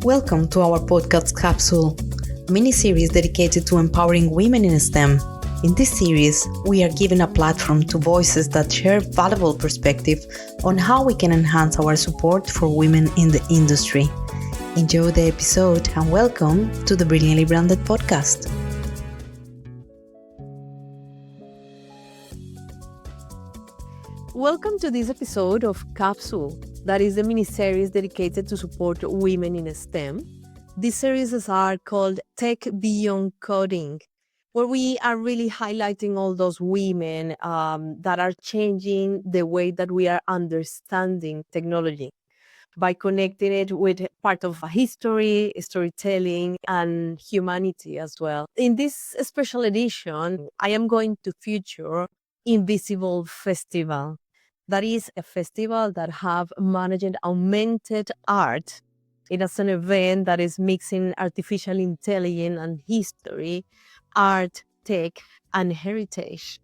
Welcome to our podcast Capsule, a mini-series dedicated to empowering women in STEM. In this series, we are giving a platform to voices that share valuable perspective on how we can enhance our support for women in the industry. Enjoy the episode and welcome to the Brilliantly Branded podcast. Welcome to this episode of Capsule, that is a mini-series dedicated to support women in STEM. These series are called Tech Beyond Coding, where we are really highlighting all those women that are changing the way that we are understanding technology by connecting it with part of history, storytelling, and humanity as well. In this special edition, I am going to feature Invisible Festival. That is a festival that have managed augmented art. It is an event that is mixing artificial intelligence and history, art, tech, and heritage.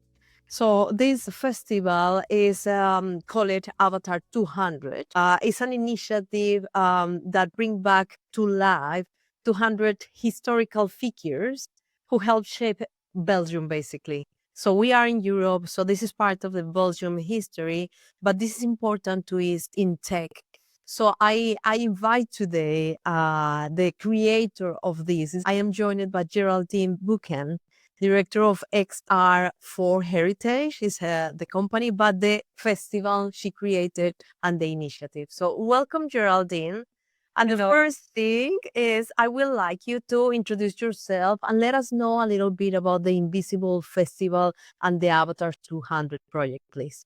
So this festival is called Avatar 200. It's an initiative that brings back to life 200 historical figures who helped shape Belgium, basically. So we are in Europe, so this is part of the Belgium history, but this is important to is in tech. So I invite today the creator of this. I am joined by Géraldine Bueken, director of XR for Heritage, is the company, but the festival she created and the initiative. So welcome, Géraldine. And the first thing is I would like you to introduce yourself and let us know a little bit about the Invisible Festival and the Avatar 200 project, please.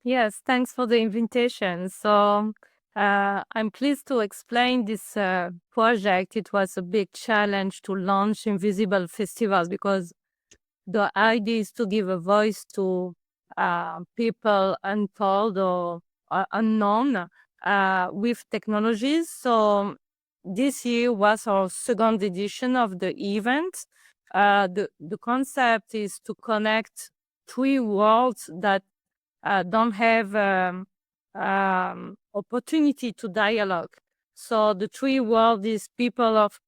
Yes, thanks for the invitation. So I'm pleased to explain this project. It was a big challenge to launch Invisible Festivals because the idea is to give a voice to people untold or unknown with technologies. So this year was our second edition of the event. The concept is to connect three worlds that don't have opportunity to dialogue. So the three worlds is people of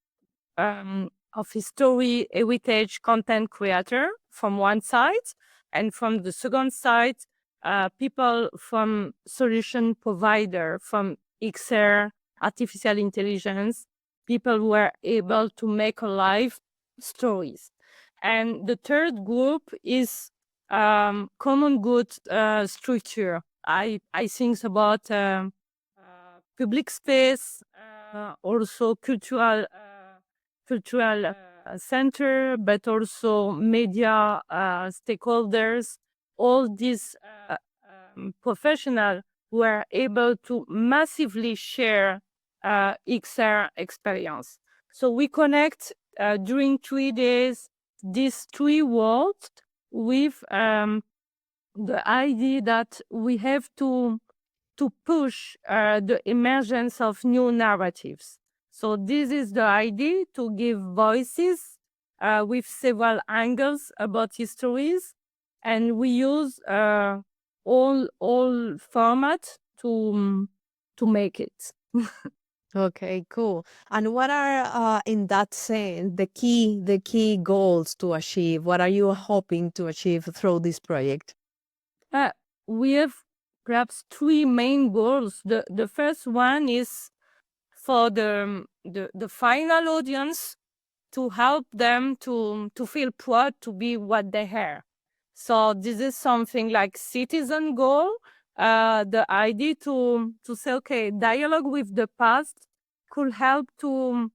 history, heritage, content creator from one side, and from the second side, people from solution provider, from XR, artificial intelligence, people who are able to make alive stories. And the third group is common good structure. I think about public space, also cultural center, but also media stakeholders. All these professionals were able to massively share XR experience. So we connect during 3 days these three worlds with the idea that we have to push the emergence of new narratives. So this is the idea, to give voices with several angles about histories, and we use all formats to make it. Okay, cool. And what are, in that sense, the key goals to achieve? What are you hoping to achieve through this project? We have perhaps three main goals. The first one is for the final audience, to help them to feel proud to be what they are. So this is something like citizen goal. The idea to say, okay, dialogue with the past could help to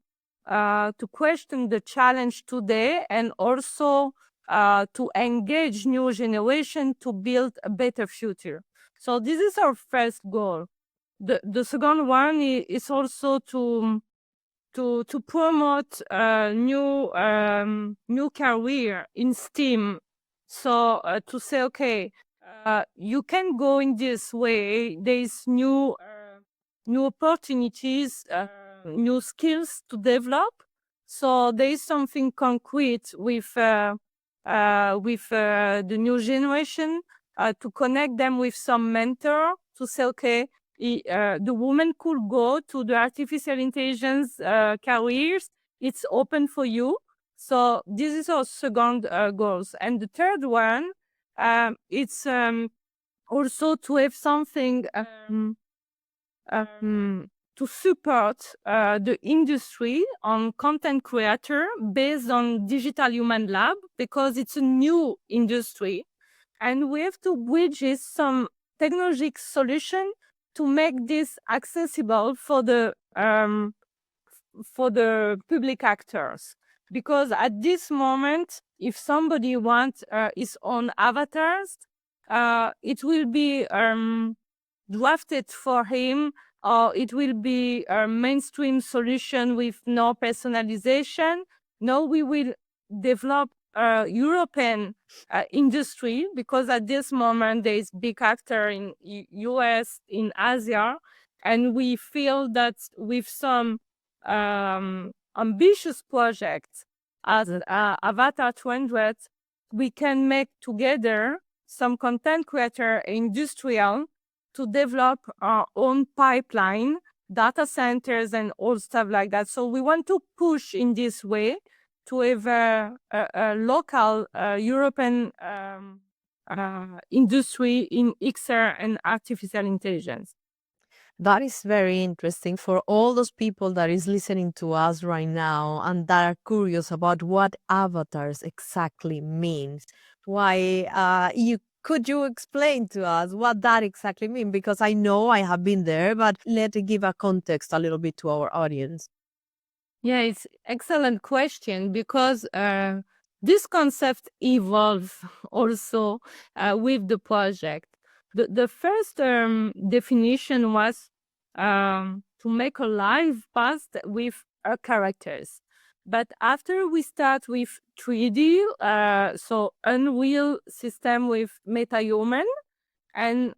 question the challenge today, and also to engage new generation to build a better future. So this is our first goal. The second one is also to promote new career in STEAM. So to say, okay, you can go in this way. There's new opportunities, new skills to develop. So there is something concrete with the new generation, to connect them with some mentor, to say, okay, The woman could go to the artificial intelligence careers. It's open for you. So this is our second goals. And the third one, it's also to have something to support the industry on content creator based on digital human lab, because it's a new industry and we have to bridge some technological solution to make this accessible for the public actors. Because at this moment, if somebody wants his own avatars, it will be drafted for him, or it will be a mainstream solution with no personalization. No, we will develop a European industry, because at this moment there is big actor in US, in Asia, and we feel that with some ambitious projects as Avatar 200, we can make together some content creator industrial to develop our own pipeline, data centers, and all stuff like that. So we want to push in this way to have a local European industry in XR and artificial intelligence. That is very interesting for all those people that is listening to us right now and that are curious about what avatars exactly means. Why could you explain to us what that exactly means? Because I know I have been there, but let's give a context a little bit to our audience. Yeah, it's excellent question, because this concept evolves also with the project. The first definition was to make a live past with characters. But after we start with 3D, so Unreal system with MetaHuman, and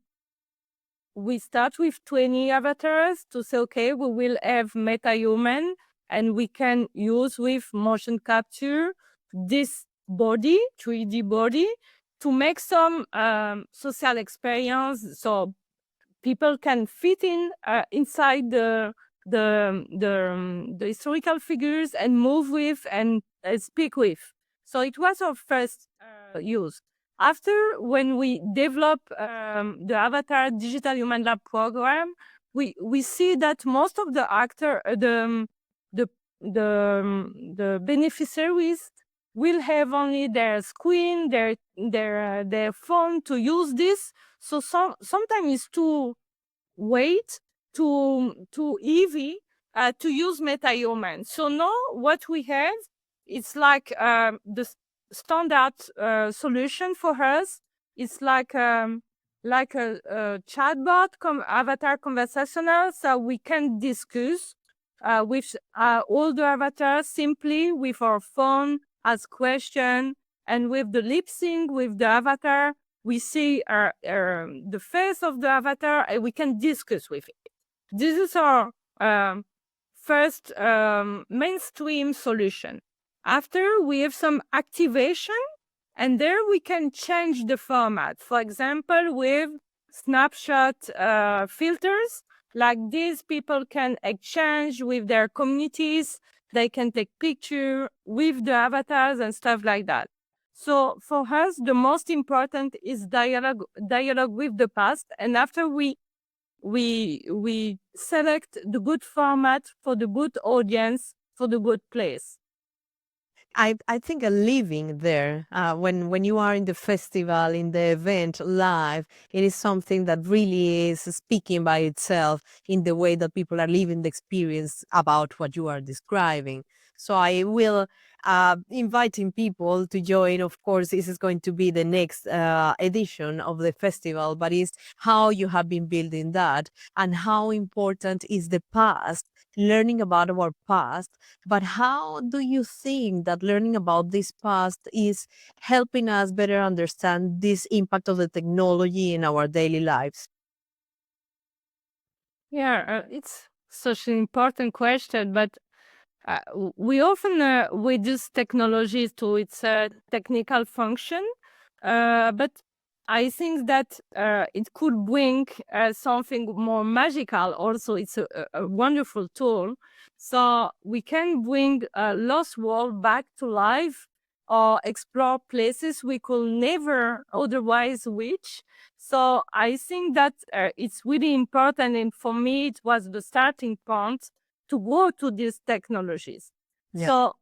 we start with 20 avatars to say, okay, we will have MetaHuman, and we can use with motion capture this body, 3D body, to make some social experience, so people can fit inside the historical figures and move with and speak with. So it was our first use. After, when we develop the Avatar Digital Human Lab program, we see that most of the the beneficiaries will have only their screen, their phone to use this. So sometimes it's too weight, too heavy to use MetaHuman. So now what we have, it's like the standard solution for us. It's like a chatbot, avatar conversational, so we can discuss with all the avatars simply with our phone, ask question, and with the lip sync with the avatar, we see the face of the avatar and we can discuss with it. This is our first mainstream solution. After, we have some activation, and there we can change the format. For example, with snapshot filters, like this, people can exchange with their communities. They can take picture with the avatars and stuff like that. So for us, the most important is dialogue with the past. And after we select the good format for the good audience, for the good place. I think living there, when you are in the festival, in the event live, it is something that really is speaking by itself in the way that people are living the experience about what you are describing. So I will inviting people to join. Of course, this is going to be the next edition of the festival, but it's how you have been building that and how important is the past, learning about our past. But how do you think that learning about this past is helping us better understand this impact of the technology in our daily lives? Yeah, it's such an important question, but we often reduce technology to its technical function, but I think that it could bring something more magical. Also, it's a wonderful tool. So we can bring a lost world back to life or explore places we could never otherwise reach. So I think that it's really important. And for me, it was the starting point to go to these technologies. Yeah. So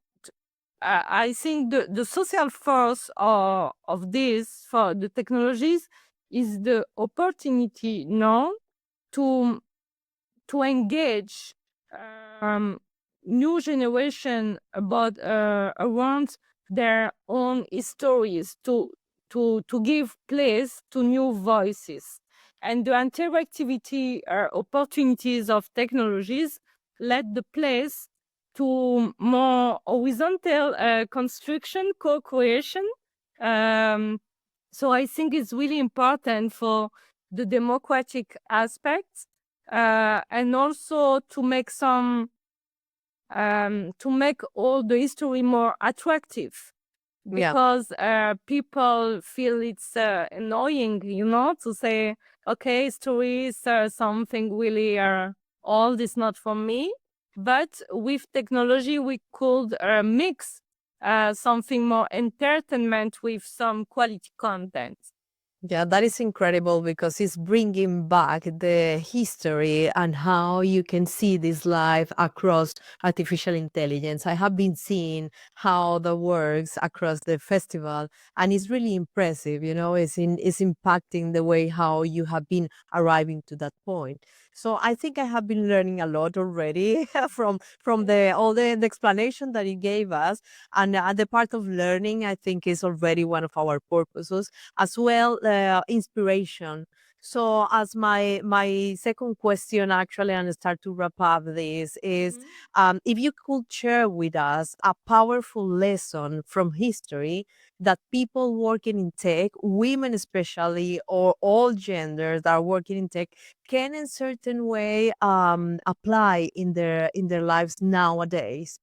I think the social force of this for the technologies is the opportunity now to engage um, new generation about around their own histories, to give place to new voices, and the interactivity opportunities of technologies let the place to more horizontal construction, co-creation. So I think it's really important for the democratic aspects, and also to make to make all the history more attractive, Yeah. because people feel it's annoying, to say, okay, history is something really old, is not for me. But with technology, we could mix something more entertainment with some quality content. Yeah, that is incredible because it's bringing back the history and how you can see this life across artificial intelligence. I have been seeing how that works across the festival, and it's really impressive. It's impacting the way how you have been arriving to that point. So I think I have been learning a lot already from the all the explanation that you gave us, and the part of learning I think is already one of our purposes as well, inspiration. So as my second question actually, and start to wrap up this is, if you could share with us a powerful lesson from history that people working in tech, women especially, or all genders that are working in tech, can in certain way apply in their lives nowadays.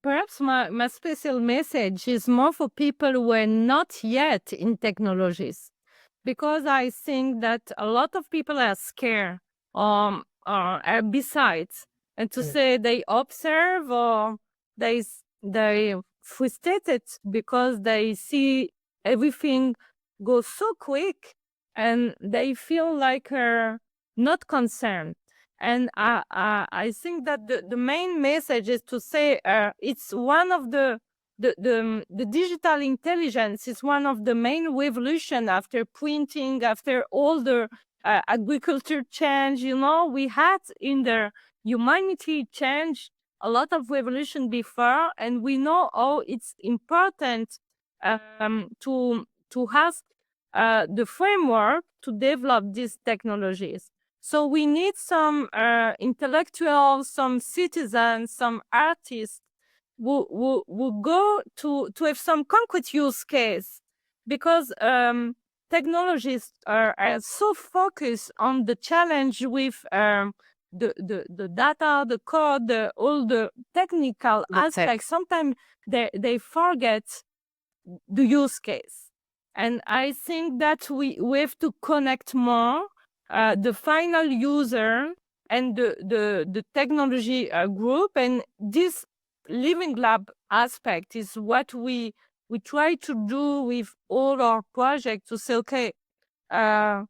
Perhaps my special message is more for people who are not yet in technologies, because I think that a lot of people are scared, besides, and to Mm. say they observe, or they frustrated because they see everything go so quick, and they feel like not concerned. And I think that the main message is to say, it's one of the digital intelligence is one of the main revolution after printing, after all the agriculture change. We had in the humanity change a lot of revolution before, and we know how it's important to have the framework to develop these technologies. So we need some intellectuals, some citizens, some artists who go to have some concrete use case, because technologies are so focused on the challenge with the data, the code, all the technical The tech. aspects. Sometimes they forget the use case. And I think that we have to connect more the final user and the technology group. And this living lab aspect is what we try to do with all our projects, to say, okay, how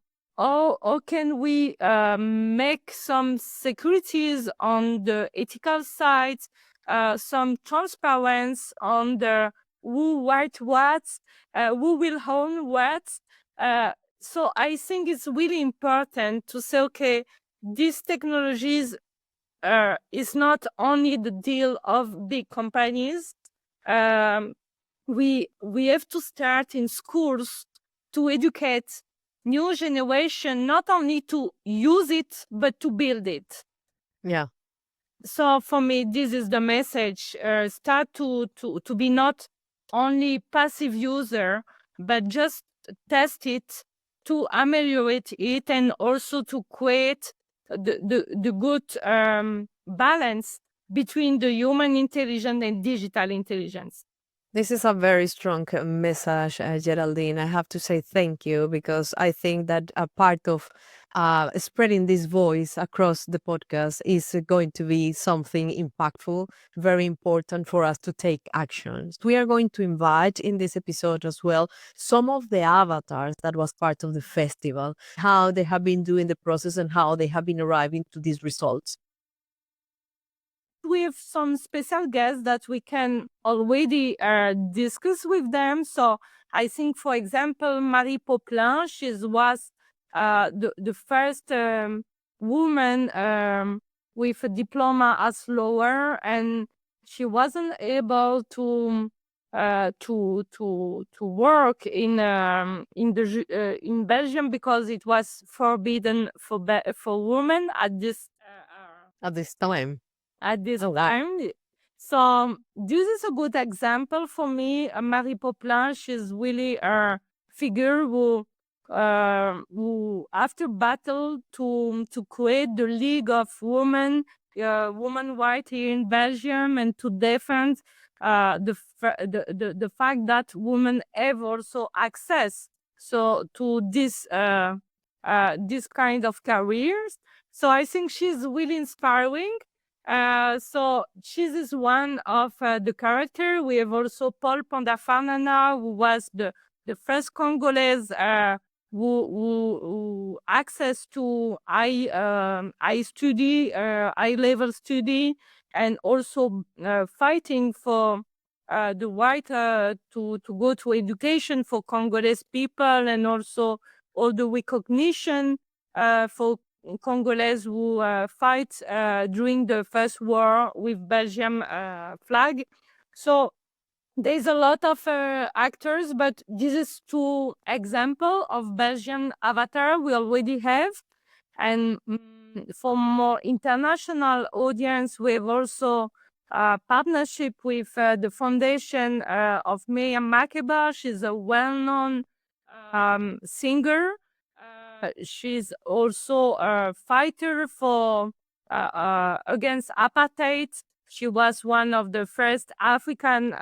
can we make some securities on the ethical side, some transparency on the who write what, who will own what. So I think it's really important to say, okay, these technologies is not only the deal of big companies. We have to start in schools to educate new generation, not only to use it but to build it. Yeah. So for me, this is the message: start to be not only passive user, but just test it, to ameliorate it, and also to create the good balance between the human intelligence and digital intelligence. This is a very strong message, Geraldine. I have to say thank you because I think that a part of spreading this voice across the podcast is going to be something impactful, very important for us to take actions. We are going to invite in this episode as well some of the avatars that was part of the festival, how they have been doing the process and how they have been arriving to these results. We have some special guests that we can already discuss with them. So I think, for example, Marie Poplin, she was the first woman with a diploma as lawyer, and she wasn't able to work in Belgium because it was forbidden for women At this time. at this Oh, time. So this is a good example for me. Marie Poplin, she's really a figure who after battle to create the League of Women, women right here in Belgium, and to defend the fact that women have also access so to this kind of careers. So I think she's really inspiring. So she is one of the character. We have also Paul Pandafanana, who was the first Congolese who access to high level study, and also fighting for the right to go to education for Congolese people, and also all the recognition for Congolese who fight during the First War with Belgium flag. So there's a lot of actors, but this is two example of Belgian avatar we already have. And for more international audience, we have also a partnership with the foundation of Miriam Makeba. She's a well-known singer. She's also a fighter for against apartheid. She was one of the first African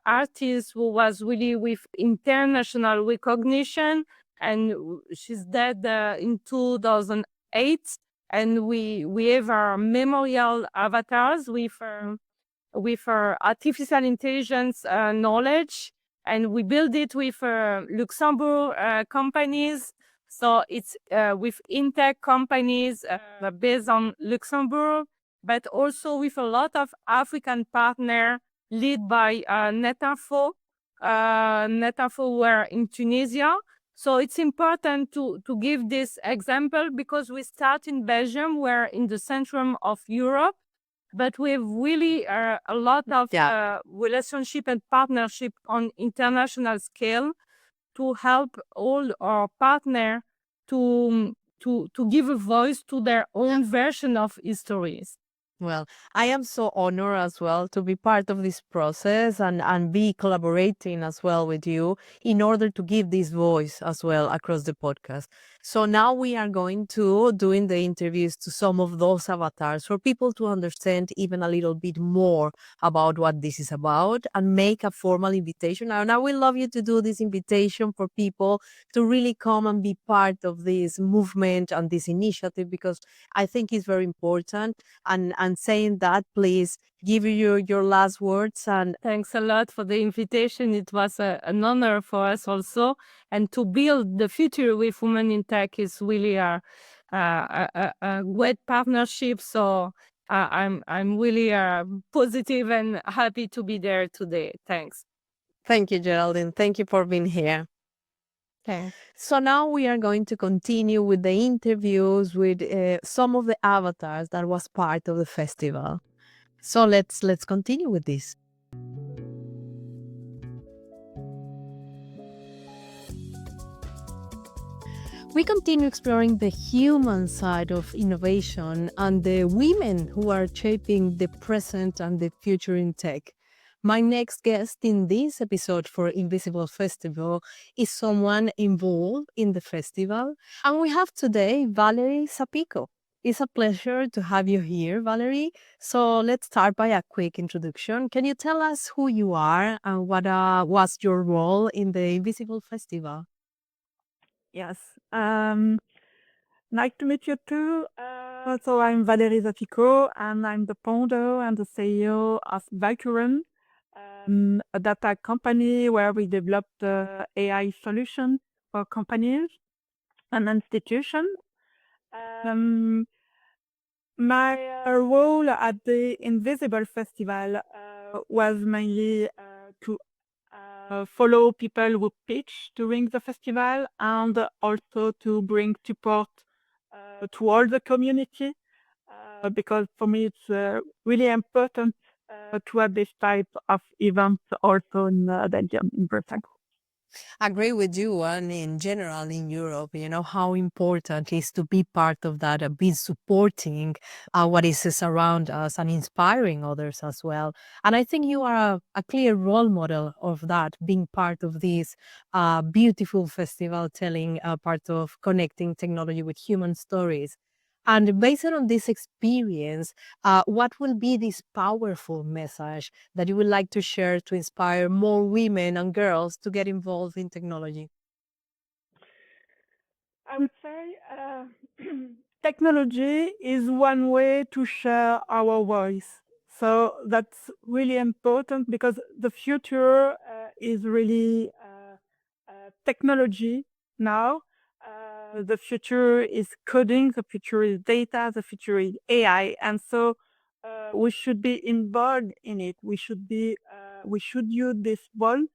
artists who was really with international recognition, and she's dead in 2008. And we have our memorial avatars with artificial intelligence knowledge, and we build it with Luxembourg companies. So it's with InTech companies based on Luxembourg, but also with a lot of African partners led by Netinfo. Netinfo were in Tunisia. So it's important to give this example because we start in Belgium, we're in the centrum of Europe, but we have really a lot of relationship and partnership on international scale to help all our partners to give a voice to their own version of histories. Well, I am so honored as well to be part of this process and be collaborating as well with you in order to give this voice as well across the podcast. So now we are going to doing the interviews to some of those avatars for people to understand even a little bit more about what this is about and make a formal invitation. And I will love you to do this invitation for people to really come and be part of this movement and this initiative because I think it's very important. And saying that, please give your last words. And thanks a lot for the invitation. It was an honor for us also, and to build the future with women in tech is really a great partnership. So I'm really positive and happy to be there today. Thanks. Thank you, Geraldine. Thank you for being here. Okay. So now we are going to continue with the interviews with some of the avatars that was part of the festival. So let's continue with this. We continue exploring the human side of innovation and the women who are shaping the present and the future in tech. My next guest in this episode for Invisible Festival is someone involved in the festival. And we have today Valérie Zapico. It's a pleasure to have you here, Valerie. So let's start by a quick introduction. Can you tell us who you are and what was your role in the Invisible Festival? Yes. Nice to meet you too. So I'm Valérie Zapico, and I'm the founder and the CEO of Valkyren, a data company where we developed AI solutions for companies and institutions. Um, my role at the Invisible Festival was mainly to follow people who pitch during the festival and also to bring support to all the community because for me it's really important to have this type of events also in Belgium, in Britain. Agree with you, and in general in Europe, how important it is to be part of that, be supporting what is around us and inspiring others as well. And I think you are a clear role model of that, being part of this beautiful festival, telling part of connecting technology with human stories. And based on this experience, what will be this powerful message that you would like to share to inspire more women and girls to get involved in technology? I would say technology is one way to share our voice. So that's really important because the future is really technology now. The future is coding, the future is data, the future is AI. And so we should be involved in it. We should use this voice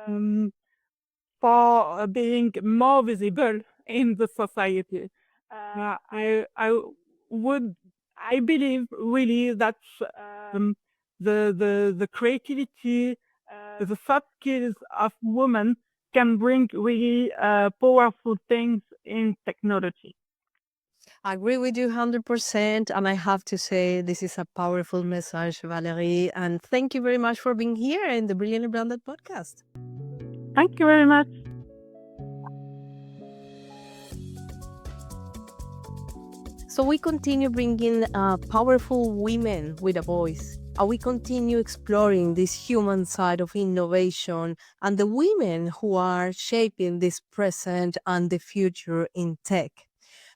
um, for being more visible in the society. I would, I believe really that um, the creativity, the soft skills of women can bring really powerful things in technology. I agree with you 100%. And I have to say, this is a powerful message, Valerie. And thank you very much for being here in the Brilliantly Branded podcast. Thank you very much. So we continue bringing powerful women with a voice. We continue exploring this human side of innovation and the women who are shaping this present and the future in tech.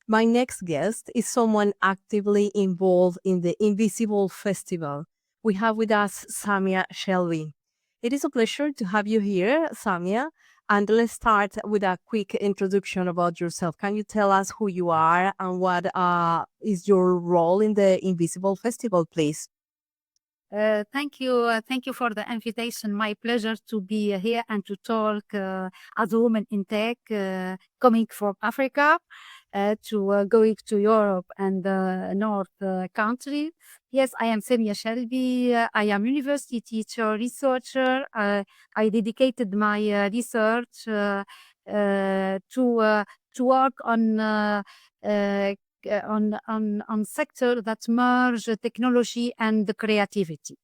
My next guest is someone actively involved in the Invisible Festival. We have with us Samia Chelbi. It is a pleasure to have you here, Samia. And let's start with a quick introduction about yourself. Can you tell us who you are and what is your role in the Invisible Festival, please? Thank you. Thank you for the invitation. My pleasure to be here and to talk as a woman in tech, coming from Africa to going to Europe and North country. Yes, I am Samia Chelbi. I am university teacher, researcher. I dedicated my research to work on sector that merge technology and creativity.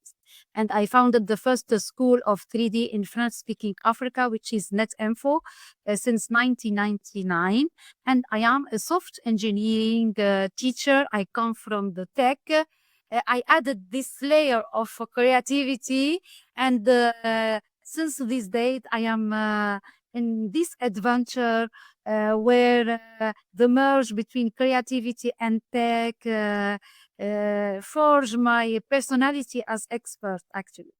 And I founded the first school of 3D in French-speaking Africa, which is NetInfo, since 1999. And I am a soft engineering teacher. I come from the tech. I added this layer of creativity, and since this date, I am in this adventure where the merge between creativity and tech forge my personality as expert, actually.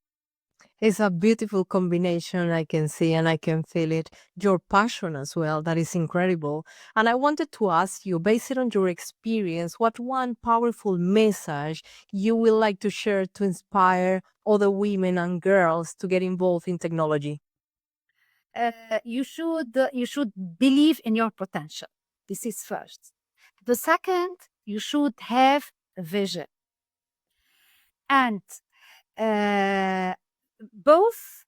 It's a beautiful combination, I can see and I can feel it. Your passion as well, that is incredible. And I wanted to ask you, based on your experience, what one powerful message you would like to share to inspire other women and girls to get involved in technology? You should believe in your potential. This is first. The second, you should have a vision. And both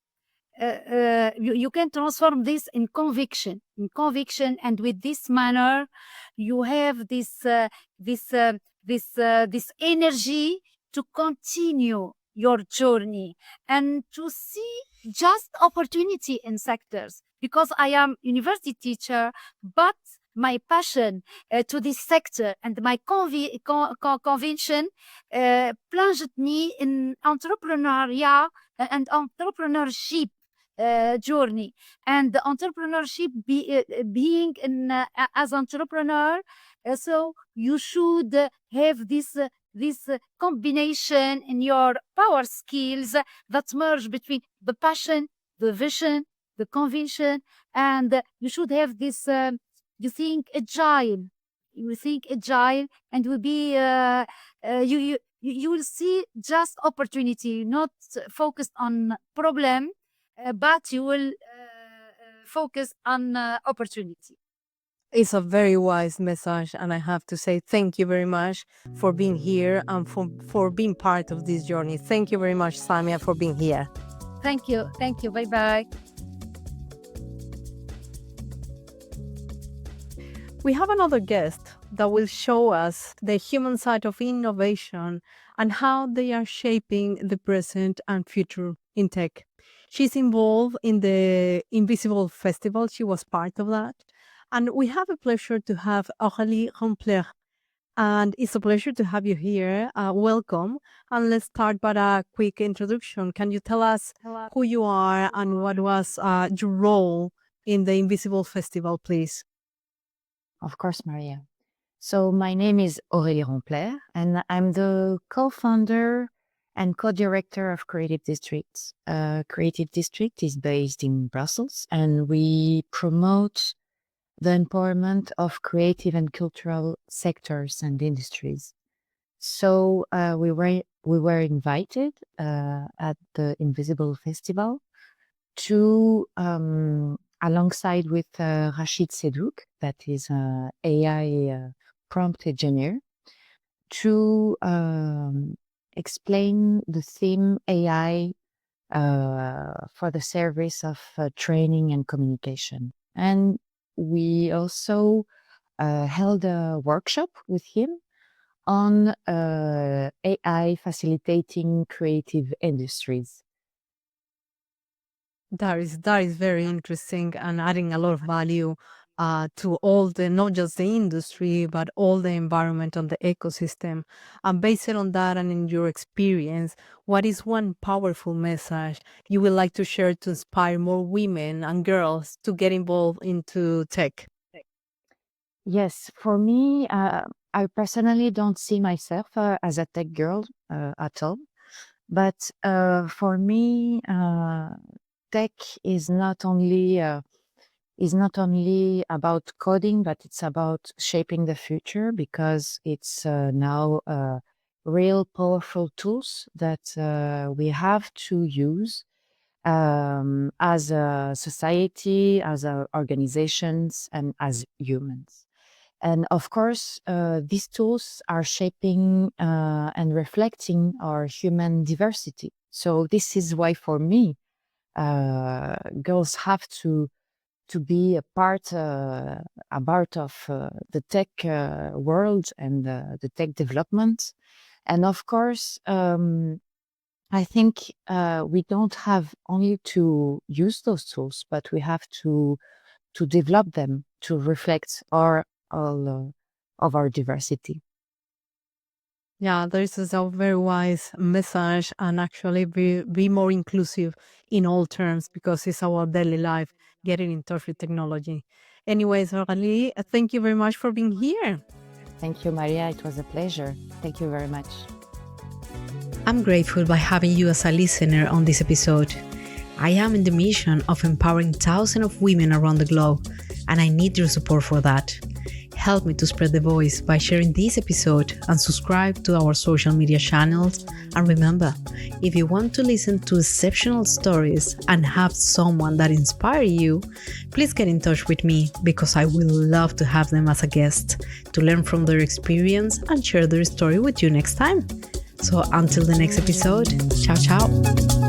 you can transform this in conviction, and with this manner you have this energy to continue your journey and to see just opportunity in sectors, because I am university teacher, but my passion to this sector and my conviction plunged me in entrepreneurial and entrepreneurship journey. And the entrepreneurship being as entrepreneur, so you should have this combination in your power skills that merge between the passion, the vision, the conviction, and you should have this. You think agile, and will be you will see just opportunity, not focused on problem, but you will focus on opportunity. It's a very wise message, and I have to say thank you very much for being here and for being part of this journey. Thank you very much, Samia, for being here. Thank you. Bye-bye. We have another guest that will show us the human side of innovation and how they are shaping the present and future in tech. She's involved in the Invisible Festival. She was part of that. And we have a pleasure to have Aurélie Romper. And it's a pleasure to have you here. Welcome. And let's start by a quick introduction. Can you tell us who you are and what was your role in the Invisible Festival, please? Of course, Maria. So my name is Aurélie Romper, and I'm the co-founder and co-director of Creative District. Creative District is based in Brussels, and we promote the empowerment of creative and cultural sectors and industries. So we were invited at the Invisible Festival to alongside with Rachid Sedouk, that is an AI prompt engineer, to explain the theme AI for the service of training and communication. And we also held a workshop with him on AI facilitating creative industries. That is very interesting and adding a lot of value to all the, not just the industry, but all the environment and the ecosystem. And based on that and in your experience, what is one powerful message you would like to share to inspire more women and girls to get involved into tech? Yes, for me, I personally don't see myself as a tech girl at all. But for me, tech is not only about coding, but it's about shaping the future, because it's now real powerful tools that we have to use as a society, as organizations, and as humans. And of course, these tools are shaping and reflecting our human diversity. So this is why, for me, girls have to be a part of the tech world and the tech development. And of course, I think we don't have only to use those tools, but we have to develop them to reflect all of our diversity. Yeah, this is a very wise message, and actually be more inclusive in all terms, because it's our daily life, getting in touch with technology. Anyways, Aurélie, thank you very much for being here. Thank you, Maria. It was a pleasure. Thank you very much. I'm grateful by having you as a listener on this episode. I am in the mission of empowering thousands of women around the globe, and I need your support for that. Help me to spread the voice by sharing this episode and subscribe to our social media channels. And remember, if you want to listen to exceptional stories and have someone that inspires you, please get in touch with me, because I will love to have them as a guest to learn from their experience and share their story with you next time. So until the next episode, ciao, ciao.